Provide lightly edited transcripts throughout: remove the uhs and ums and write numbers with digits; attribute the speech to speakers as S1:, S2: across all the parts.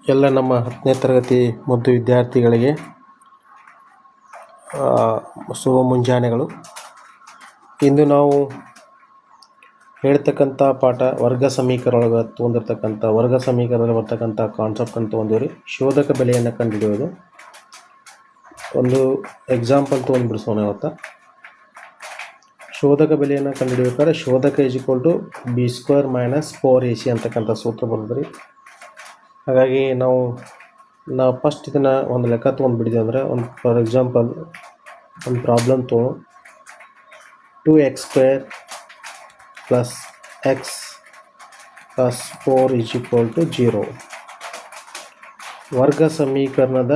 S1: ಎಲ್ಲ ನಮ್ಮ 10ನೇ ತರಗತಿ ಮುದ್ದು ವಿದ್ಯಾರ್ಥಿಗಳಿಗೆ ಶುಭ ಮುಂಜಾನೆಗಳು. ಇಂದು ನಾವು ಹೇಳ್ತಕ್ಕಂಥ ಪಾಠ ವರ್ಗ ಸಮೀಕರಣ ತೊಗೊಂಡಿರ್ತಕ್ಕಂಥ ವರ್ಗ ಸಮೀಕರಣದಲ್ಲಿ ಬರ್ತಕ್ಕಂಥ ಕಾನ್ಸೆಪ್ಟ್ ಅಂತ ತೊಗೊಂಡಿವ್ರಿ. ಶೋಧಕ ಬೆಲೆಯನ್ನು ಕಂಡುಹಿಡಿಯೋದು. ಒಂದು ಎಕ್ಸಾಂಪಲ್ ತೊಗೊಂಡು ಬಿಡಿಸೋಣ ಇವತ್ತು. ಶೋಧಕ ಬೆಲೆಯನ್ನು ಕಂಡುಹಿಡಿಬೇಕಾದ್ರೆ ಶೋಧಕ = b² - 4ac ಅಂತಕ್ಕಂಥ ಸೂತ್ರ ಬರ್ತದೆ. ಹಾಗಾಗಿ ನಾವು ಫಸ್ಟ್ ಇದನ್ನು ಒಂದು ಲೆಕ್ಕ ತೊಗೊಂಡ್ಬಿಟ್ಟಿದ್ದೀವಿ ಅಂದರೆ ಫಾರ್ ಎಕ್ಸಾಂಪಲ್ ಒಂದು ಪ್ರಾಬ್ಲಮ್ ತೊಗೊಂಡು 2x² + x + 4 = 0. ವರ್ಗ ಸಮೀಕರಣದ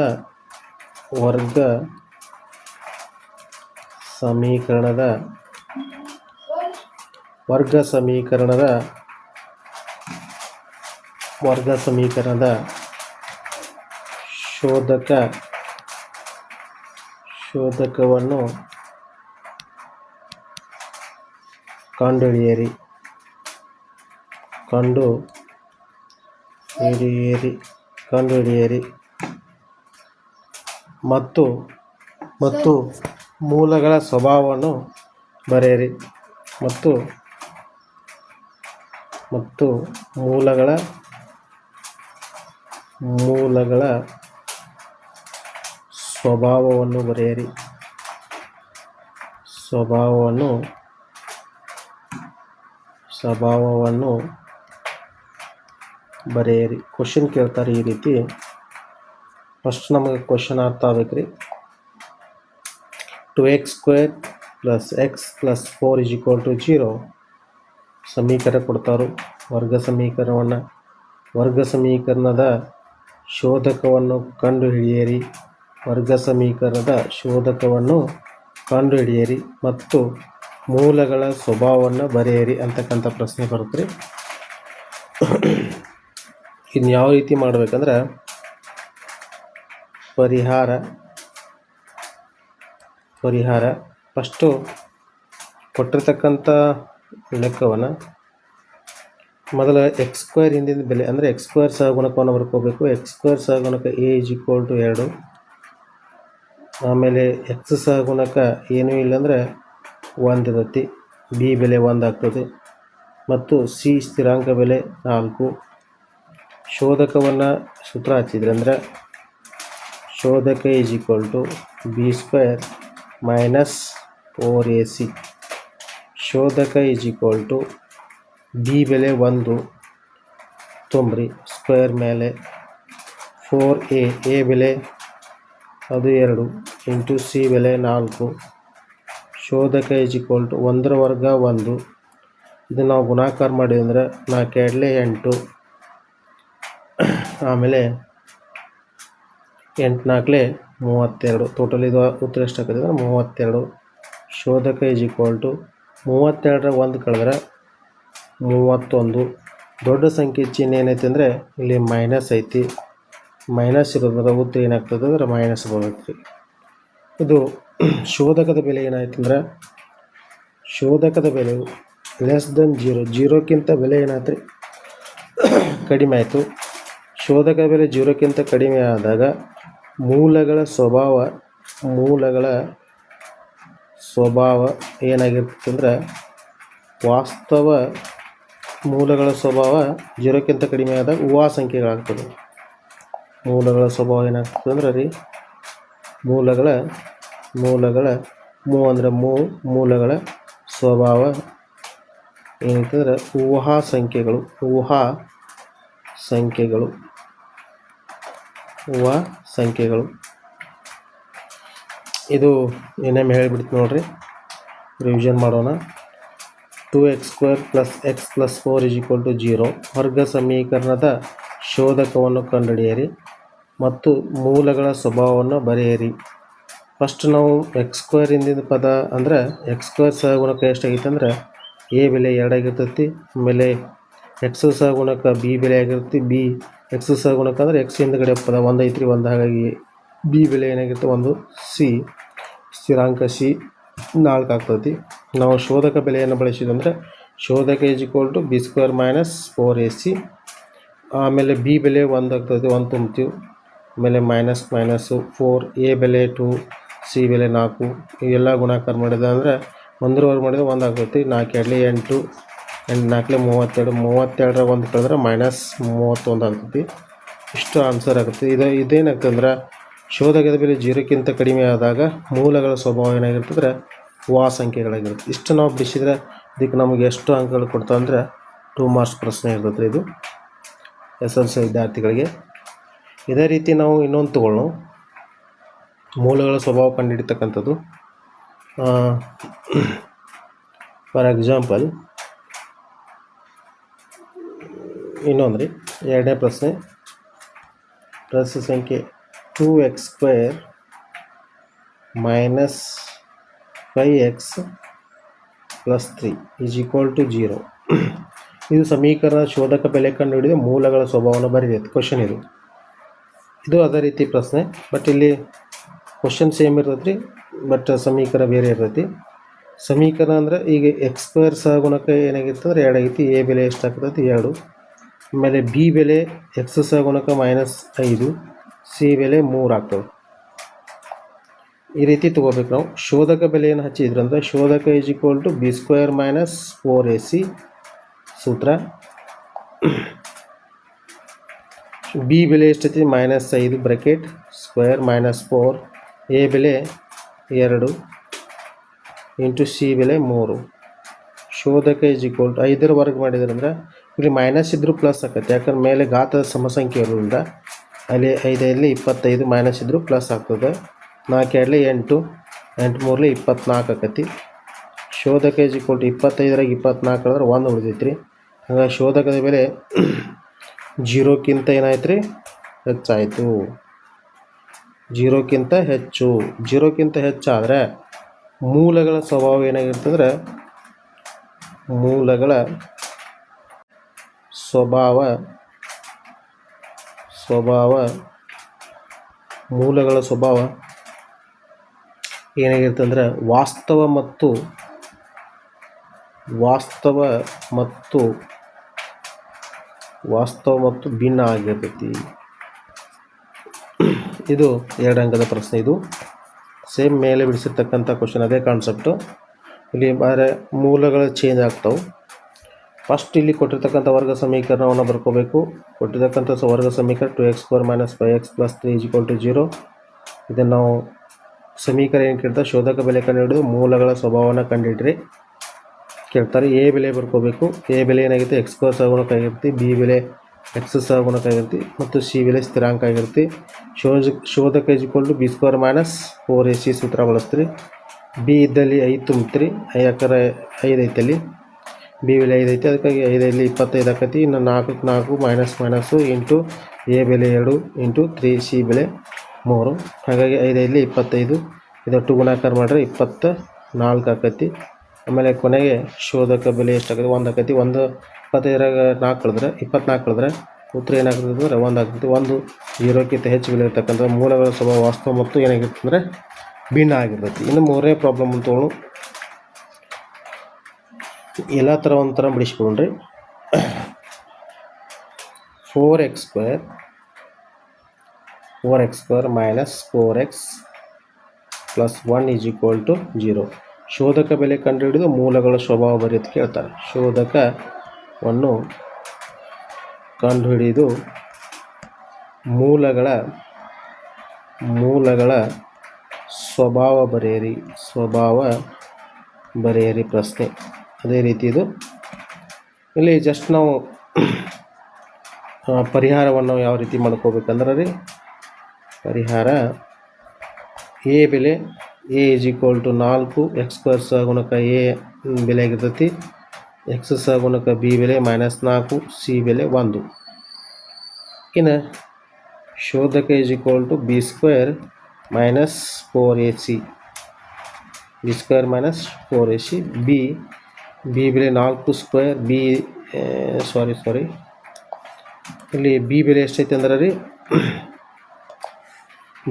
S1: ಶೋಧಕವನ್ನು ಕಂಡುಹಿಡಿಯಿರಿ ಮತ್ತು ಮೂಲಗಳ ಸ್ವಭಾವವನ್ನು ಬರೆಯಿರಿ ಮತ್ತು ಮೂಲಗಳ ಸ್ವಭಾವವನ್ನು ಬರೆಯಿರಿ. ಕ್ವಶನ್ ಕೇಳ್ತಾರೆ ಈ ರೀತಿ. ಫಸ್ಟ್ ನಮಗೆ ಕ್ವಶನ್ ಅರ್ಥ ಆಗ್ಬೇಕ್ರಿ. 2x² + x + 4 = 0 ಸಮೀಕರಣ ಕೊಡ್ತಾರು. ವರ್ಗ ಸಮೀಕರಣದ ಶೋಧಕವನ್ನು ಕಂಡುಹಿಡಿಯಿರಿ ಮತ್ತು ಮೂಲಗಳ ಸ್ವಭಾವವನ್ನು ಬರೆಯಿರಿ ಅಂತಕ್ಕಂಥ ಪ್ರಶ್ನೆ ಬರುತ್ತೆ. ಇನ್ನು ಯಾವ ರೀತಿ ಮಾಡಬೇಕಂದ್ರೆ ಪರಿಹಾರ ಫಸ್ಟು ಕೊಟ್ಟಿರ್ತಕ್ಕಂಥ ಲೆಕ್ಕವನ್ನು ಮೊದಲ x² ಹಿಂದಿನ ಬೆಲೆ ಅಂದರೆ x² ಸಹಗುಣಕವನ್ನು ಬರ್ಕೋಬೇಕು. x² ಸಹಗುಣಕ a = 2. ಆಮೇಲೆ x ಸಹಗುಣಕ ಏನೂ ಇಲ್ಲಾಂದರೆ 1 ಇರುತ್ತೆ. b ಬೆಲೆ 1 ಆಗ್ತದೆ ಮತ್ತು c ಸ್ಥಿರಾಂಕ ಬೆಲೆ 4. ಶೋಧಕವನ್ನು ಸೂತ್ರ ಹಚ್ಚಿದ್ರೆ ಅಂದರೆ ಶೋಧಕ = b² - 4ac. ಶೋಧಕ b ಬೆಲೆ 1 ತುಂಬ್ರಿ ಸ್ಕ್ವೇರ್ ಮೇಲೆ 4a ಬೆಲೆ ಅದು 2 ಇಂಟು c ಬೆಲೆ 4. ಶೋಧಕ = 1 ರ ವರ್ಗ 1. ಇದನ್ನು ನಾವು ಗುಣಾಕಾರ ಮಾಡಿದ್ವಿ ಅಂದರೆ 4 × 8. ಆಮೇಲೆ 8 × 4 = 32. ಟೋಟಲ್ ಇದು ಉತ್ತರ ಎಷ್ಟಾಗ್ತದೆ ಅಂದರೆ 32. ಶೋಧಕ = 32 ರ 1 ಕಳೆದ್ರೆ 31. ದೊಡ್ಡ ಸಂಖ್ಯೆ ಚಿಹ್ನೆ ಏನೈತೆ ಅಂದರೆ ಇಲ್ಲಿ ಮೈನಸ್ ಐತಿ. ಮೈನಸ್ ಇರೋದ್ರಿಂದ ಉತ್ತರ ಏನಾಗ್ತದೆ ಅಂದರೆ ಮೈನಸ್ ಬರುತ್ತೆ. ಇದು ಶೋಧಕದ ಬೆಲೆ ಏನಾಯ್ತು ಅಂದರೆ ಶೋಧಕದ ಬೆಲೆ <0 0ಕ್ಕಿಂತ ಬೆಲೆ ಏನಾಯ್ತು ಕಡಿಮೆ ಆಯಿತು. ಶೋಧಕ ಬೆಲೆ 0ಕ್ಕಿಂತ ಕಡಿಮೆ ಆದಾಗ ಮೂಲಗಳ ಸ್ವಭಾವ ಏನಾಗಿರ್ತದೆ ಅಂದರೆ ವಾಸ್ತವ ಮೂಲಗಳ ಸ್ವಭಾವ 0ಕ್ಕಿಂತ ಕಡಿಮೆ ಆದಾಗ ಊಹಾ ಸಂಖ್ಯೆಗಳಾಗ್ತದೆ. ಮೂಲಗಳ ಸ್ವಭಾವ ಏನಾಗ್ತದೆ ಅಂದರೆ ಮೂಲಗಳ ಮೂಲಗಳ ಸ್ವಭಾವ ಏನಂತಂದರೆ ಊಹಾ ಸಂಖ್ಯೆಗಳು. ಇದು ಏನೇನು ಹೇಳಿಬಿಡ್ತು ನೋಡ್ರಿ. ರಿವಿಷನ್ ಮಾಡೋಣ. 2x² + x + 4 = 0 ವರ್ಗ ಸಮೀಕರಣದ ಶೋಧಕವನ್ನು ಕಂಡುಹಿಡಿಯಿರಿ ಮತ್ತು ಮೂಲಗಳ ಸ್ವಭಾವವನ್ನು ಬರೆಯಿರಿ. ಫಸ್ಟ್ ನಾವು x² ಹಿಂದಿನ ಪದ ಅಂದರೆ x² ಸಹಗುಣಕ ಎಷ್ಟಾಗೈತೆ ಅಂದರೆ a ಬೆಲೆ 2 ಆಗಿರ್ತೈತಿ. ಆಮೇಲೆ x ಸಹಗುಣಕ b ಬೆಲೆ ಆಗಿರುತ್ತೆ. b x ಸಹಗುಣಕ ಅಂದರೆ x ಹಿಂದ್ಗಡೆ ಪದ 1 ಐತ್ರಿ 1. ಹಾಗಾಗಿ b ಬೆಲೆ ಏನಾಗಿರುತ್ತೆ 1. c ಸ್ಥಿರಾಂಕ c 4 ಆಗ್ತೈತಿ. ನಾವು ಶೋಧಕ ಬೆಲೆಯನ್ನು ಬಳಸಿದಂದರೆ ಶೋಧಕ = b² - 4ac. ಆಮೇಲೆ ಬಿ ಬೆಲೆ 1 ಆಗ್ತದೆ, 1 ತುಂಬ್ತೀವಿ. ಆಮೇಲೆ ಮೈನಸ್ಸು 4, ಎ ಬೆಲೆ 2, ಸಿ ಬೆಲೆ 4 ಇವೆಲ್ಲ ಗುಣಾಕಾರ ಮಾಡಿದೆ ಅಂದರೆ 1 ಮಾಡಿದ್ರೆ 1 ಆಗ್ತೈತಿ. 4 2 8, 8 4 32, 32 1 ಕಳೆದ್ರೆ -31 ಆಗ್ತೈತಿ. ಇಷ್ಟು ಆನ್ಸರ್ ಆಗುತ್ತೆ. ಇದೇನಾಗ್ತದೆ ಅಂದ್ರೆ ಶೋಧಕದ ಬೆಲೆ 0ಕ್ಕಿಂತ ಕಡಿಮೆ ಆದಾಗ ಮೂಲಗಳ ಸ್ವಭಾವ ಏನಾಗಿರ್ತಂದ್ರೆ ಸಂಖ್ಯೆಗಳಾಗಿರುತ್ತೆ. ಇಷ್ಟು ನಾವು ಬಿಡಿಸಿದ್ರೆ ಇದಕ್ಕೆ ನಮಗೆ ಎಷ್ಟು ಅಂಕಗಳು ಕೊಡ್ತಾವೆ ಅಂದರೆ 2 ಮಾರ್ಕ್ಸ್ ಪ್ರಶ್ನೆ ಇರ್ತದೆ ಇದು SLC ವಿದ್ಯಾರ್ಥಿಗಳಿಗೆ. ಇದೇ ರೀತಿ ನಾವು ಇನ್ನೊಂದು ತಗೊಳ್ಳೋಣ, ಮೂಲಗಳ ಸ್ವಭಾವ ಕಂಡುಹಿಡಿತಕ್ಕಂಥದ್ದು. ಫಾರ್ ಎಕ್ಸಾಂಪಲ್ ಇನ್ನೊಂದು ರೀ, ಎರಡನೇ ಪ್ರಶ್ನೆ ಸಂಖ್ಯೆ 2x² - 5x + 3 = 0. ಇದು ಸಮೀಕರಣ ಶೋಧಕ ಬೆಲೆ ಕಂಡುಹಿಡಿದು ಮೂಲಗಳ ಸ್ವಭಾವವನ್ನು ಬರೆದಿದೆ. ಕ್ವಶನ್ ಇದು ಅದೇ ರೀತಿ ಪ್ರಶ್ನೆ, ಬಟ್ ಇಲ್ಲಿ ಕ್ವಶನ್ ಸೇಮ್ ಇರ್ತೈತಿ ರೀ, ಬಟ್ ಸಮೀಕರಣ ಬೇರೆ ಇರ್ತೈತಿ. ಸಮೀಕರಣ ಅಂದರೆ ಈಗ x² ಸಹಗುಣಕ ಏನಾಗಿರ್ತಂದ್ರೆ 2 ಆಗೈತಿ. ಎ ಬೆಲೆ ಎಷ್ಟಾಗ್ತೈತಿ 2. ಆಮೇಲೆ ಬಿ ಬೆಲೆ x ಸಹಗುಣಕ -5, ಸಿ ಬೆಲೆ 3 ಆಗ್ತವೆ. ಈ ರೀತಿ ತೊಗೋಬೇಕು ನಾವು. ಶೋಧಕ ಬೆಲೆಯನ್ನು ಹಚ್ಚಿದ್ರಂದ್ರೆ ಶೋಧಕ = b² - 4ac ಸೂತ್ರ. ಬಿ ಬೆಲೆ ಎಷ್ಟೈತಿ -5 ಬ್ರ್ಯಾಕೆಟ್ ಸ್ಕ್ವೇರ್ -4, ಎ ಬೆಲೆ 2 ಇಂಟು ಸಿ ಬೆಲೆ 3. ಶೋಧಕ = 5ರ ವರ್ಗ ಮಾಡಿದ್ರಂದ್ರೆ ಇಲ್ಲಿ ಮೈನಸ್ ಇದ್ದರೂ ಪ್ಲಸ್ ಆಕತ್ತೆ, ಯಾಕಂದ್ರೆ ಮೇಲೆ ಘಾತದ ಸಮಸಂಖ್ಯೆ ಇರೋದ್ರಿಂದ ಅಲ್ಲಿ 5 25 ಮೈನಸ್ ಇದ್ದರೂ ಪ್ಲಸ್ ಆಗ್ತದೆ. 4 2 8, 8 3 24 ಆಕತಿ. ಶೋಧಕ = 25ರಾಗ 24 ಕಳೆದ್ರೆ 1 ಉಳಿದೈತ್ರಿ. ಹಾಗಾಗಿ ಶೋಧಕದ ಬೆಲೆ 0ಕ್ಕಿಂತ ಏನಾಯ್ತು ರೀ ಹೆಚ್ಚಾಯಿತು. 0ಕ್ಕಿಂತ ಹೆಚ್ಚು. 0ಕ್ಕಿಂತ ಹೆಚ್ಚಾದರೆ ಮೂಲಗಳ ಸ್ವಭಾವ ಏನಾಗಿರ್ತಂದ್ರೆ ಮೂಲಗಳ ಸ್ವಭಾವ ಏನಾಗಿರ್ತಂದ್ರೆ ವಾಸ್ತವ ಮತ್ತು ಭಿನ್ನ ಆಗಿರ್ತೈತಿ. ಇದು 2 ಅಂಕದ ಪ್ರಶ್ನೆ. ಇದು ಸೇಮ್ ಮೇಲೆ ಬಿಡಿಸಿರ್ತಕ್ಕಂಥ ಕ್ವಶನ್, ಅದೇ ಕಾನ್ಸೆಪ್ಟು. ಇಲ್ಲಿ ಬೇರೆ ಮೂಲಗಳು ಚೇಂಜ್ ಆಗ್ತಾವೆ. ಫಸ್ಟ್ ಇಲ್ಲಿ ಕೊಟ್ಟಿರ್ತಕ್ಕಂಥ ವರ್ಗ ಸಮೀಕರಣವನ್ನು ಬರ್ಕೋಬೇಕು. ಕೊಟ್ಟಿರ್ತಕ್ಕಂಥ ವರ್ಗ ಸಮೀಕರಣ 2x² - 5x + 3 = 0. ಇದನ್ನು ನಾವು ಸಮೀಕರಣ ಏನು ಕೇಳ್ತಾರೆ, ಶೋಧಕ ಬೆಲೆ ಕಂಡುಹಿಡಿದು ಮೂಲಗಳ ಸ್ವಭಾವವನ್ನು ಕಂಡುಹಿಡ್ರಿ ಕೇಳ್ತಾರೆ. ಎ ಬೆಲೆ ಬರ್ಕೋಬೇಕು. ಎ ಬೆಲೆ ಏನಾಗುತ್ತೆ x² ಸಹಗುಣಕ ಆಗಿರ್ತಿ, ಬಿ ಬೆಲೆ x ಸಹಗುಣಕ ಆಗಿರ್ತಿ ಮತ್ತು ಸಿ ಬೆಲೆ ಸ್ಥಿರಾಂಕ ಆಗಿರ್ತಿ. ಶೋಧಕ = b² - 4ac ಸೂತ್ರ ಬಳಸ್ತೀರಿ. ಬಿ ಇದ್ದಲ್ಲಿ 5 ತುಂಬ್ತೀರಿ, ಯಾಕಂದ್ರೆ 5 ಐತಲ್ಲಿ, ಬಿ ಬೆಲೆ 5 ಐತಿ, ಅದಕ್ಕಾಗಿ 5 25 ಆಕತಿ. ಇನ್ನು 4 4 ಮೈನಸ್ಸು ಇಂಟು ಎ ಬೆಲೆ 2 ಇಂಟು 3 ಸಿ ಬೆಲೆ 3. ಹಾಗಾಗಿ 5 25, ಇದೊಟ್ಟು ಗುಣಾಕಾರ ಮಾಡಿದ್ರೆ 24 ಆಕತಿ. ಆಮೇಲೆ ಕೊನೆಗೆ ಶೋಧಕ ಬೆಲೆ ಎಷ್ಟಾಗತ್ತೆ 1 ಆಕತಿ. 1 25ರಾಗ 4 ಕಳೆದ್ರೆ 24 ಕಳೆದ್ರೆ ಉತ್ತರ ಏನಾಗ್ತದೆ ಅಂದರೆ 1 ಆಗ್ತದೆ. 1 0ಕ್ಕಿಂತ ಹೆಚ್ಚು ಬೆಲೆ ಇರ್ತಕ್ಕಂಥ ಮೂಲಗಳ ಸ್ವಭಾವ ವಾಸ್ತವ ಮತ್ತು ಏನಾಗಿರ್ತದೆ ಅಂದರೆ ಭಿನ್ನ ಆಗಿರ್ತೈತಿ. ಇನ್ನು 3ನೇ ಪ್ರಾಬ್ಲಮ್ ಅಂತೋಳು ಎಲ್ಲ ಥರ ಒಂಥರ ಬಿಡಿಸ್ಕೊಂಡ್ರಿ. 4x² - 4x + 1 = 0. ಶೋಧಕ ಬೆಲೆ ಕಂಡುಹಿಡಿದು ಮೂಲಗಳ ಸ್ವಭಾವ ಬರೆಯೋದು ಕೇಳ್ತಾರೆ. ಶೋಧಕವನ್ನು ಕಂಡುಹಿಡಿದು ಮೂಲಗಳ ಸ್ವಭಾವ ಬರೆಯಿರಿ ಪ್ರಶ್ನೆ. ಅದೇ ರೀತಿ ಇದು ಇಲ್ಲಿ ಜಸ್ಟ್ ನಾವು ಪರಿಹಾರವನ್ನು ಯಾವ ರೀತಿ ಮಾಡ್ಕೋಬೇಕಂದ್ರೆ ರೀ, ಪರಿಹಾರ ಎ ಬೆಲೆ = 4, x² ಸಹಗುಣಕ ಎ ಬೆಲೆ ಆಗಿರ್ತೈತಿ, x ಸಹಗುಣಕ ಬಿ ಬೆಲೆ -4, ಸಿ ಬೆಲೆ 1. ಇನ್ನು ಶೋಧಕ = b² - 4ac, ಬಿ ಬೆಲೆ 4², ಇಲ್ಲಿ ಬಿ ಬೆಲೆ ಎಷ್ಟೈತೆ ಅಂದ್ರೆ ರೀ,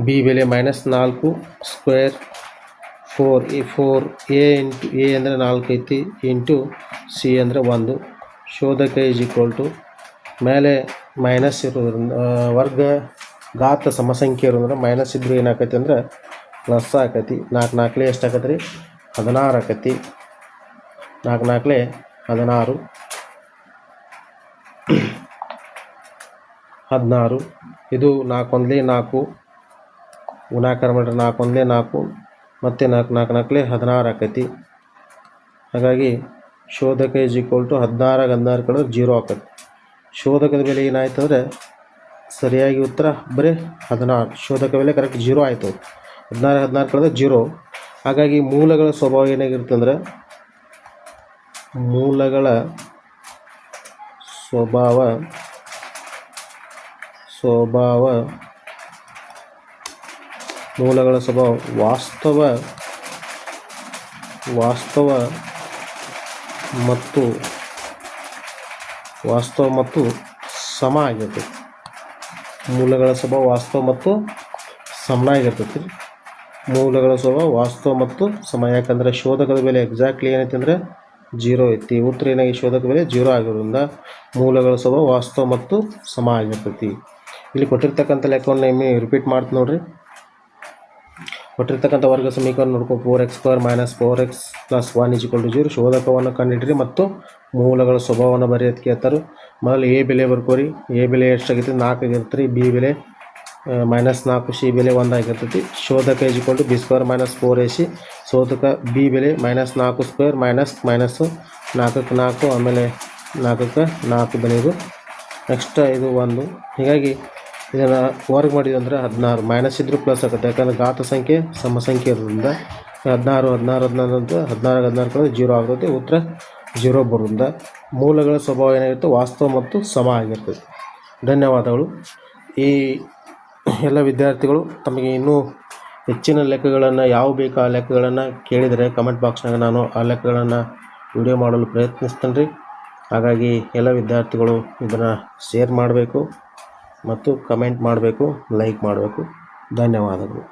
S1: ಬಿ ಬೆಲೆ -4 ಸ್ಕ್ವೇರ್ 4 ಎ ಇಂಟು ಎ ಅಂದರೆ 4 ಐತಿ ಇಂಟು ಸಿ ಅಂದರೆ 1. ಶೋಧಕ = ಮೇಲೆ ಮೈನಸ್ ಇರೋದ್ರಿಂದ ವರ್ಗ ಘಾತ ಸಮಸಂಖ್ಯೆ ಇರೋದ್ರಿಂದ ಮೈನಸ್ ಇದ್ರೂ ಏನಾಕೈತಿ ಅಂದ್ರೆ ಪ್ಲಸ್ ಆಕೈತಿ. 4 4 ಎಷ್ಟು ಆಕೈತಿ ರೀ 16 ಆಕೈತಿ. 4 4 16 16. ಇದು 4 1 4 ಗುಣಾಕಾರ ಮಾಡಿದ್ರೆ 4 1 4 ಮತ್ತು 4 4 4 16 ಆಕೈತಿ. ಹಾಗಾಗಿ ಶೋಧಕ ಇಸ್ ಈಕ್ವಲ್ ಟು 16 16 ಕಳೆದ್ರೆ 0 ಆಕೈತಿ. ಶೋಧಕದ ಬೆಲೆ ಏನಾಯ್ತು ಅಂದರೆ ಸರಿಯಾಗಿ ಉತ್ತರ ಬರೀ 16. ಶೋಧಕ ಬೆಲೆ ಕರೆಕ್ಟ್ 0 ಆಯಿತು. 16 16 ಕಳೆದ್ರೆ 0. ಹಾಗಾಗಿ ಮೂಲಗಳ ಸ್ವಭಾವ ಏನಾಗಿರುತ್ತೆ ಅಂದರೆ ಮೂಲಗಳ ಸ್ವಭಾವ ವಾಸ್ತವ ಮತ್ತು ಸಮ ಆಗಿರ್ತೈತಿ. ಮೂಲಗಳ ಸ್ವಭಾವ ವಾಸ್ತವ ಮತ್ತು ಸಮನಾಗಿರ್ತೈತಿ. ಮೂಲಗಳ ಸ್ವಭಾವ ವಾಸ್ತವ ಮತ್ತು ಸಮ. ಯಾಕಂದರೆ ಶೋಧಕದ ಬೆಲೆ ಎಕ್ಸಾಕ್ಟ್ಲಿ ಏನೈತಿ ಅಂದರೆ 0 ಐತಿ. ಉತ್ತರ ಏನಾಗಿ ಶೋಧಕ ಬೆಲೆ 0 ಆಗಿರೋದ್ರಿಂದ ಮೂಲಗಳ ಸ್ವಭಾವ ವಾಸ್ತವ ಮತ್ತು ಸಮ ಆಗಿರ್ತೈತಿ. ಇಲ್ಲಿ ಕೊಟ್ಟಿರ್ತಕ್ಕಂಥ ಲೆಕ್ಕವನ್ನು ರಿಪೀಟ್ ಮಾಡ್ತೀನಿ ನೋಡ್ರಿ. ಕೊಟ್ಟಿರ್ತಕ್ಕಂಥ ವರ್ಗ ಸಮೀಕರಣ ನೋಡ್ಕೊ 4x² - 4x + 1 = 0. ಶೋಧಕವನ್ನು ಕಂಡುಹಿಡಿರಿ ಮತ್ತು ಮೂಲಗಳ ಸ್ವಭಾವವನ್ನು ಬರೆಯೋದು ಕೇಳ್ತಾರೆ. ಮೊದಲು ಎ ಬೆಲೆ ಬರ್ಕೋರಿ. ಎ ಬೆಲೆ ಎಷ್ಟಾಗೈತಿ 4 ಆಗಿರುತ್ತೆ ರೀ. ಬಿ ಬೆಲೆ -4, ಸಿ ಬೆಲೆ 1 ಆಗಿರ್ತೈತಿ. ಶೋಧಕ = b² - 4ac. ಶೋಧಕ ಬಿ ಬೆಲೆ -4² -4ಕ್ಕೆ 4 ಆಮೇಲೆ 4ಕ್ಕೆ 4 ಬೆಲೆ ಇದು. ನೆಕ್ಸ್ಟ್ ಇದು 1. ಹೀಗಾಗಿ ಇದನ್ನು ವರ್ಗ ಮಾಡಿದ್ವಿ ಅಂದರೆ 16. ಮೈನಸ್ ಇದ್ದರೂ ಪ್ಲಸ್ ಆಗುತ್ತೆ. ಯಾಕಂದರೆ ಘಾತ ಸಂಖ್ಯೆ ಸಮ ಸಂಖ್ಯೆ ಇರೋದ್ರಿಂದ 16 16 16 ಅಂತ 16 16 ಕಳೆದ್ರೆ 0 ಆಗುತ್ತೆ. ಉತ್ತರ 0 ಬರೋದ್ರಿಂದ ಮೂಲಗಳ ಸ್ವಭಾವ ಏನಾಗಿರುತ್ತೆ ವಾಸ್ತವ ಮತ್ತು ಸಮ ಆಗಿರ್ತದೆ. ಧನ್ಯವಾದಗಳು. ಈ ಎಲ್ಲ ವಿದ್ಯಾರ್ಥಿಗಳು ತಮಗೆ ಇನ್ನೂ ಹೆಚ್ಚಿನ ಲೆಕ್ಕಗಳನ್ನು ಯಾವ ಬೇಕು ಆ ಲೆಕ್ಕಗಳನ್ನು ಕೇಳಿದರೆ ಕಮೆಂಟ್ ಬಾಕ್ಸ್ನಾಗ ನಾನು ಆ ಲೆಕ್ಕಗಳನ್ನು ವಿಡಿಯೋ ಮಾಡಲು ಪ್ರಯತ್ನಿಸ್ತೇನೆ ರೀ. ಹಾಗಾಗಿ ಎಲ್ಲ ವಿದ್ಯಾರ್ಥಿಗಳು ಇದನ್ನು ಶೇರ್ ಮಾಡಬೇಕು ಮತ್ತು ಕಮೆಂಟ್ ಮಾಡಬೇಕು, ಲೈಕ್ ಮಾಡಬೇಕು. ಧನ್ಯವಾದಗಳು.